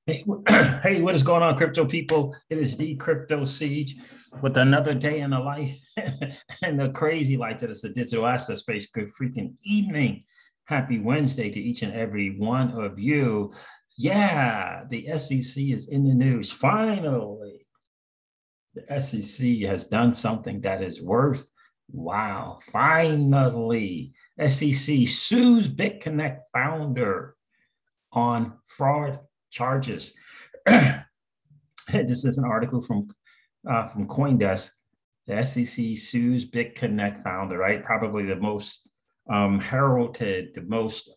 Hey, hey, what is going on, crypto people? It is the Crypto Siege with another day in the life and the crazy life that is the digital asset space. Good freaking evening. Happy Wednesday to each and every one of you. Yeah, the SEC is in the news. Finally, the SEC has done something that is worth, wow, finally. SEC sues BitConnect founder on fraud charges. This is an article from CoinDesk. The SEC sues BitConnect founder, right? Probably the most heralded, the most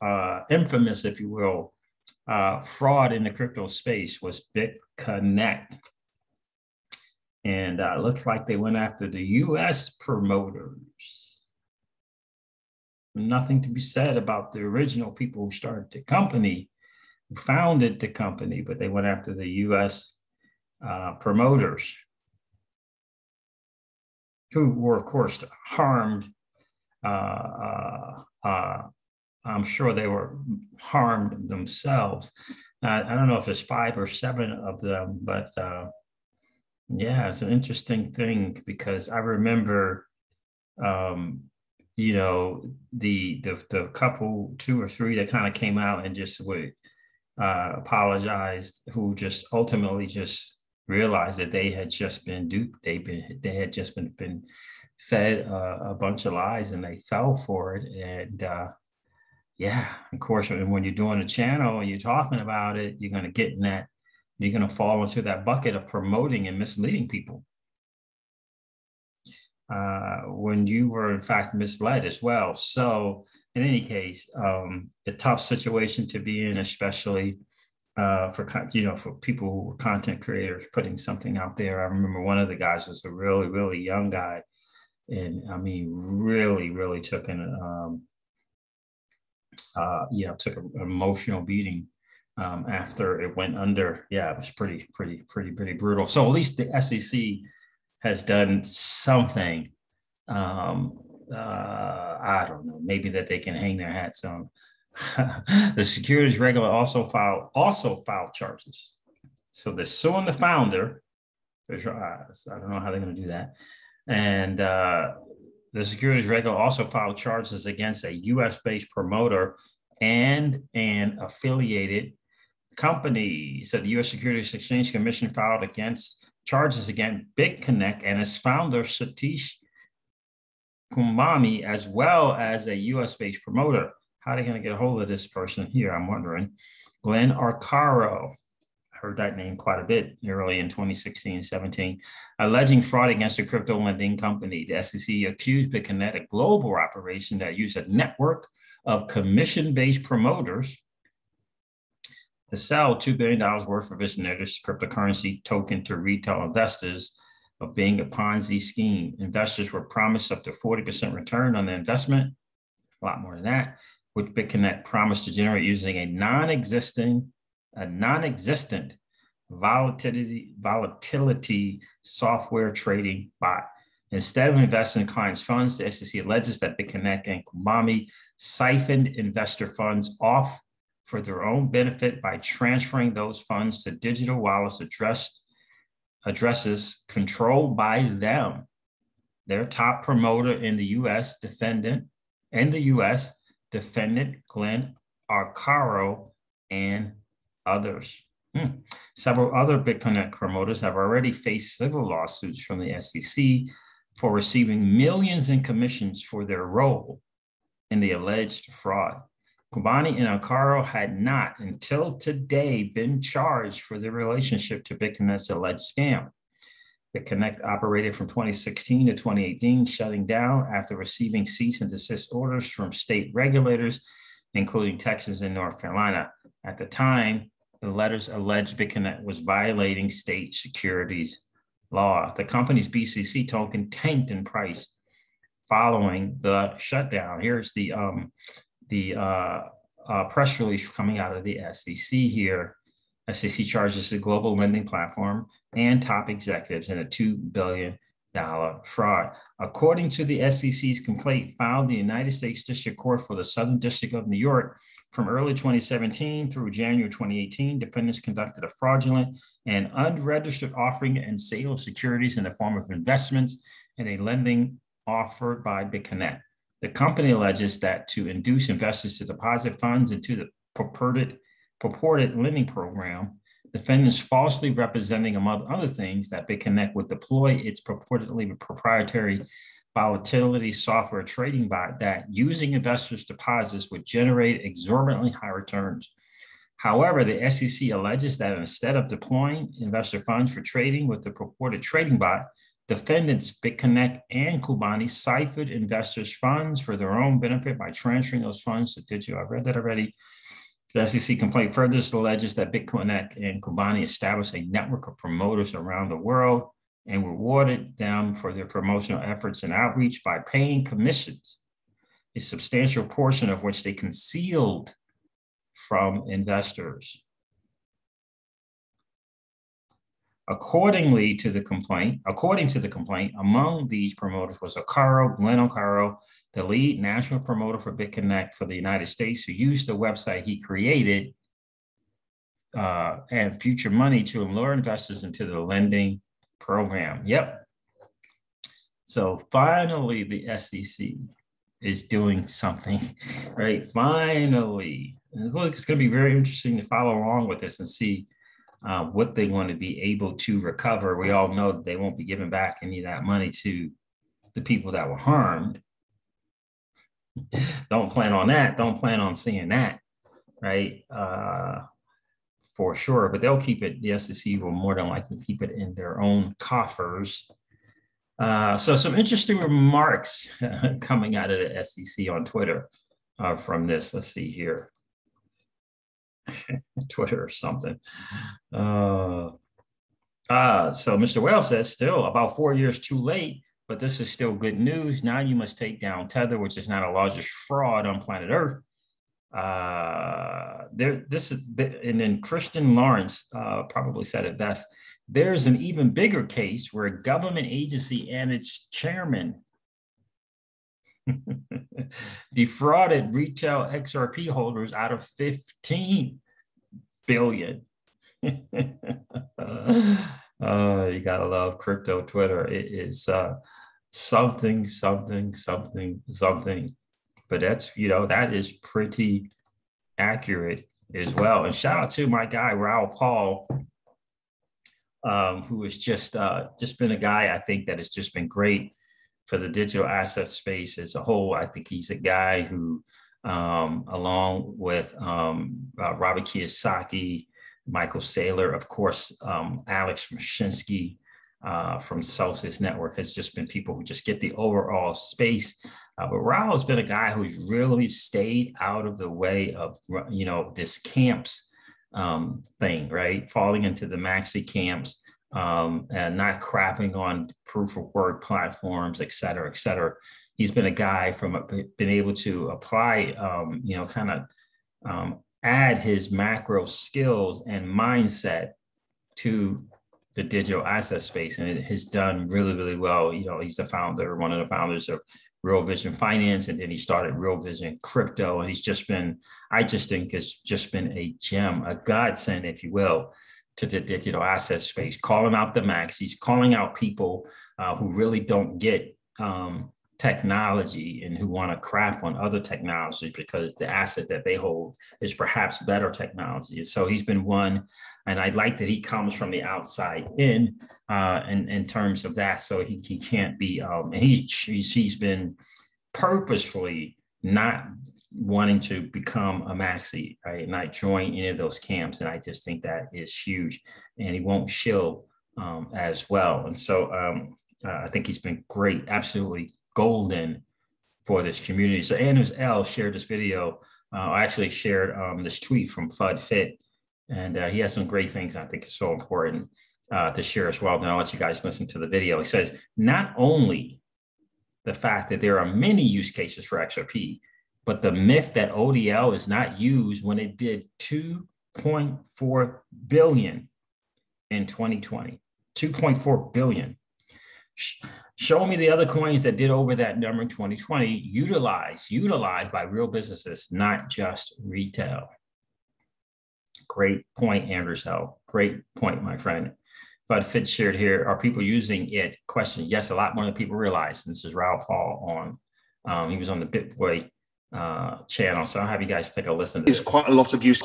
infamous, if you will, fraud in the crypto space was BitConnect. And looks like they went after the US promoters. Nothing to be said about the original people who started the company, who founded the company, but they went after the US promoters, who were, of course, harmed. I'm sure they were harmed themselves. I don't know if it's 5 or 7 of them, but yeah, it's an interesting thing because I remember, the couple, 2 or 3 that kind of came out and just would apologized, who just ultimately just realized that they had just been duped. They had just been fed a bunch of lies, and they fell for it. And yeah, of course, when you're doing a channel and you're talking about it, you're going to get in that. You're going to fall into that bucket of promoting and misleading people. When you were in fact misled as well. So in any case, a tough situation to be in, especially for people who were content creators putting something out there. I remember one of the guys was a really, really young guy, and I mean, really took took an emotional beating after it went under. Yeah, it was pretty brutal. So at least the SEC has done something. I don't know, maybe that they can hang their hats on. The securities regulator also filed charges. So they're suing the founder. I don't know how they're going to do that. And the securities regulator also filed charges against a U.S.-based promoter and an affiliated company. So the U.S. Securities Exchange Commission filed charges against BitConnect and its founder, Satish Kumami, as well as a US-based promoter. How are they going to get a hold of this person here? I'm wondering. Glenn Arcaro, I heard that name quite a bit early in 2016-17, alleging fraud against a crypto lending company. The SEC accused BitConnect, a global operation that used a network of commission-based promoters to sell $2 billion worth of its latest cryptocurrency token to retail investors, of being a Ponzi scheme. Investors were promised up to 40% return on the investment, a lot more than that, which BitConnect promised to generate using a non-existent volatility software trading bot. Instead of investing in clients' funds, the SEC alleges that BitConnect and Kumami siphoned investor funds off for their own benefit by transferring those funds to digital wallets addresses controlled by them. Their top promoter in the U.S. defendant Glenn Arcaro and others. Several other BitConnect promoters have already faced civil lawsuits from the SEC for receiving millions in commissions for their role in the alleged fraud. Kumani and Arcaro had not, until today, been charged for their relationship to BitConnect's alleged scam. BitConnect operated from 2016 to 2018, shutting down after receiving cease and desist orders from state regulators, including Texas and North Carolina. At the time, the letters alleged BitConnect was violating state securities law. The company's BCC token tanked in price following the shutdown. Here's the press release coming out of the SEC here. SEC charges the global lending platform and top executives in a $2 billion fraud. According to the SEC's complaint filed in the United States District Court for the Southern District of New York, from early 2017 through January 2018, defendants conducted a fraudulent and unregistered offering and sale of securities in the form of investments and a lending offered by BitConnect. The company alleges that to induce investors to deposit funds into the purported lending program, defendants falsely representing, among other things, that BitConnect would deploy its purportedly proprietary volatility software trading bot that, using investors' deposits, would generate exorbitantly high returns. However, the SEC alleges that instead of deploying investor funds for trading with the purported trading bot, defendants BitConnect and Kubani siphoned investors' funds for their own benefit by transferring those funds to digital. I've read that already. The SEC complaint further alleges that BitConnect and Kubani established a network of promoters around the world and rewarded them for their promotional efforts and outreach by paying commissions, a substantial portion of which they concealed from investors. According to the complaint, among these promoters was Glenn O'Carroll, the lead national promoter for BitConnect for the United States, who used the website he created and Future Money to lure investors into the lending program. Yep. So finally, the SEC is doing something, right? Finally. And it's going to be very interesting to follow along with this and see what they want to be able to recover. We all know that they won't be giving back any of that money to the people that were harmed. Don't plan on that. Don't plan on seeing that, right? For sure, but they'll keep it. The SEC will more than likely keep it in their own coffers. So some interesting remarks coming out of the SEC on Twitter from this. Let's see here. Twitter or something. So Mr. Wells says, still about 4 years too late, but this is still good news. Now you must take down Tether, which is now the largest fraud on planet Earth. And then Christian Lawrence probably said it best. There's an even bigger case where a government agency and its chairman defrauded retail XRP holders out of 15 billion. You gotta love crypto Twitter. It is something. But that's, that is pretty accurate as well. And shout out to my guy, Raoul Paul, who has just been a guy, I think, that has just been great for the digital asset space as a whole. I think he's a guy who, along with Robert Kiyosaki, Michael Saylor, of course, Alex Mashinsky from Celsius Network, has just been people who just get the overall space. But Raoul has been a guy who's really stayed out of the way of, this camps thing, right? Falling into the maxi camps and not crapping on proof of work platforms, et cetera, et cetera. He's been a guy been able to apply, add his macro skills and mindset to the digital asset space. And it has done really, really well. He's one of the founders of Real Vision Finance, and then he started Real Vision Crypto. And I just think it's just been a gem, a godsend, if you will, to the digital asset space, calling out the maxis, calling out people who really don't get technology and who want to crap on other technology because the asset that they hold is perhaps better technology. And so he's been one, and I like that he comes from the outside in terms of that. So he can't be, and he's been purposefully not wanting to become a maxi, right? Not join any of those camps. And I just think that is huge, and he won't shill as well. And so I think he's been great, absolutely golden for this community. So Anders L shared this video. I actually shared this tweet from FudFit, and he has some great things I think is so important to share as well. Then I'll let you guys listen to the video. He says, not only the fact that there are many use cases for XRP, but the myth that ODL is not used when it did 2.4 billion in 2020, 2.4 billion. Show me the other coins that did over that number in 2020, utilized by real businesses, not just retail. Great point, Anders Hell. Great point, my friend. But Fitz shared here, are people using it? Question, yes, a lot more than people realize. And this is Raoul Paul on, he was on the BitBoy channel. So I'll have you guys take a listen to this. Quite a lot of use.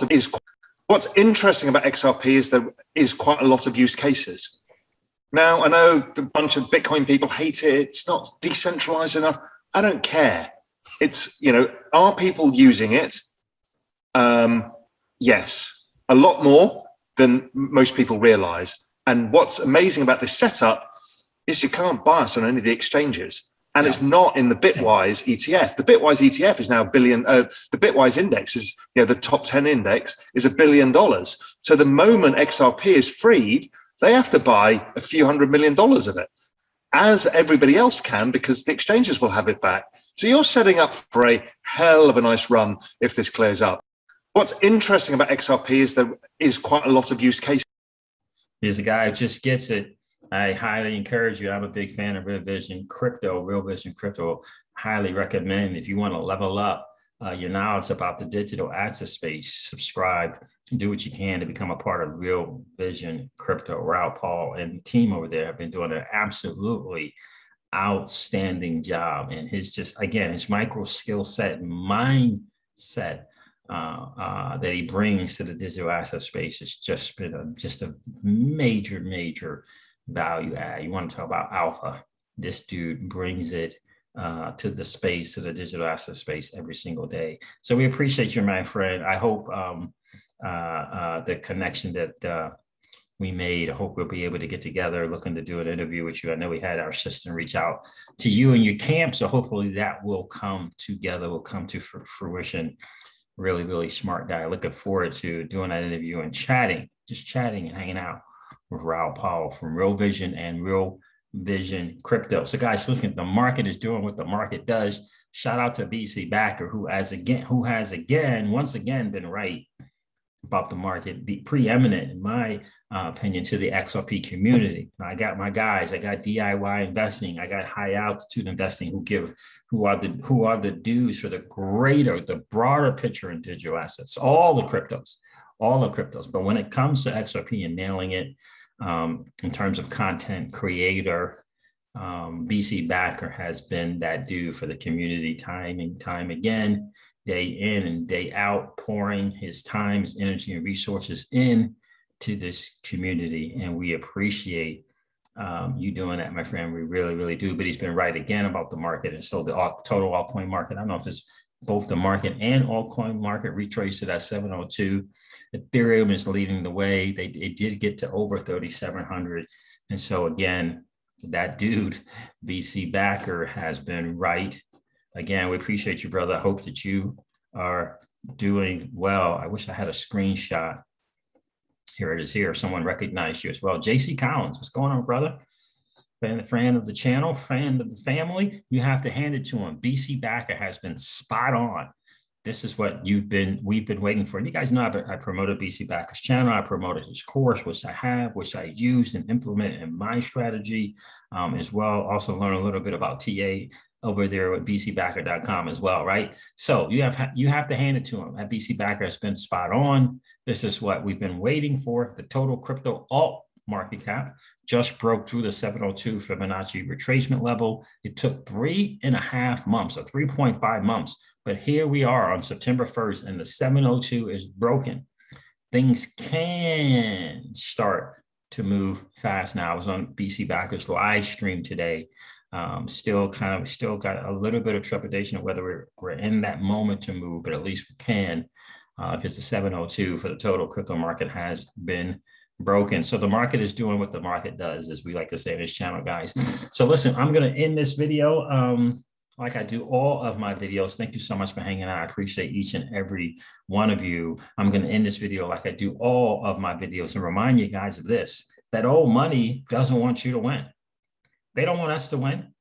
What's interesting about XRP is there is quite a lot of use cases. Now, I know a bunch of Bitcoin people hate it. It's not decentralized enough. I don't care. It's, you know, are people using it? Yes, a lot more than most people realize. And what's amazing about this setup is you can't buy it on any of the exchanges. And it's not in the Bitwise ETF. The Bitwise ETF is now $1 billion. The Bitwise index is, you know, the top 10 index is $1 billion. So the moment XRP is freed, they have to buy a few $100 million of it, as everybody else can, because the exchanges will have it back. So you're setting up for a hell of a nice run if this clears up. What's interesting about XRP is there is quite a lot of use cases. He's a guy who just gets it. I highly encourage you. I'm a big fan of Real Vision Crypto. Highly recommend if you want to level up your knowledge about the digital asset space, subscribe, do what you can to become a part of Real Vision Crypto. Raoul Paul and the team over there have been doing an absolutely outstanding job. And his his micro skill set, mindset that he brings to the digital asset space has just been a major value add. You want to talk about alpha? This dude brings it to the space, to the digital asset space every single day. So we appreciate you, my friend. I hope the connection that we made, I hope we'll be able to get together, looking to do an interview with you. I know we had our assistant reach out to you and your camp, so hopefully that will come together, will come to fruition. Really smart guy. Looking forward to doing that interview and chatting and hanging out with Raoul Paul from Real Vision and Real Vision Crypto. So guys, looking, the market is doing what the market does. Shout out to BC Backer, who has once again been right about the market, be preeminent in my opinion to the XRP community. I got my guys, I got DIY investing, I got high altitude investing who are the dudes for the broader picture in digital assets, all the cryptos. But when it comes to XRP and nailing it in terms of content creator, BC Backer has been that dude for the community time and time again, day in and day out, pouring his time, his energy, and resources in to this community. And we appreciate you doing that, my friend. We really do. But he's been right again about the market. And so the total altcoin market, I don't know if it's both the market and altcoin market retraced to that 702. Ethereum is leading the way. It did get to over 3,700. And so again, that dude, BC Backer, has been right. Again, we appreciate you, brother. I hope that you are doing well. I wish I had a screenshot. Here it is here. Someone recognized you as well. JC Collins, what's going on, brother? Fan of the channel, fan of the family. You have to hand it to him. BC Backer has been spot on. This is what we've been waiting for. And you guys know I promoted BC Backer's channel. I promoted his course, which I use and implement in my strategy as well. Also learn a little bit about TA over there at bcbacker.com as well, right? So you have to hand it to him. That BC Backer has been spot on. This is what we've been waiting for. The total crypto alt market cap just broke through the 702 Fibonacci retracement level. It took 3.5 months or 3.5 months. But here we are on September 1st, and the 702 is broken. Things can start to move fast now. I was on BC Backer's live stream today. Still got a little bit of trepidation of whether we're in that moment to move, but at least we can, because the 702 for the total crypto market has been broken. So the market is doing what the market does, as we like to say in this channel, guys. So listen, I'm going to end this video like I do all of my videos. Thank you so much for hanging out. I appreciate each and every one of you. I'm going to end this video like I do all of my videos and remind you guys of this, that old money doesn't want you to win. They don't want us to win.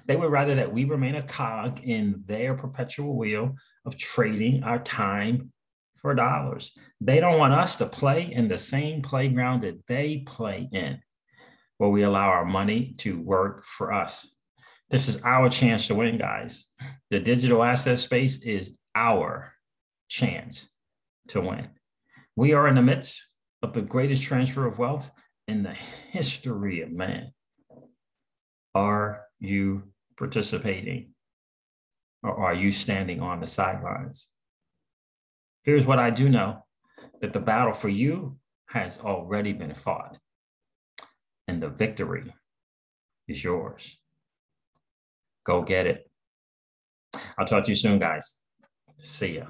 They would rather that we remain a cog in their perpetual wheel of trading our time for dollars. They don't want us to play in the same playground that they play in. where we allow our money to work for us. This is our chance to win, guys. The digital asset space is our chance to win. We are in the midst of the greatest transfer of wealth in the history of man. Are you participating, or are you standing on the sidelines? Here's what I do know, that the battle for you has already been fought, and the victory is yours. Go get it. I'll talk to you soon, guys. See ya.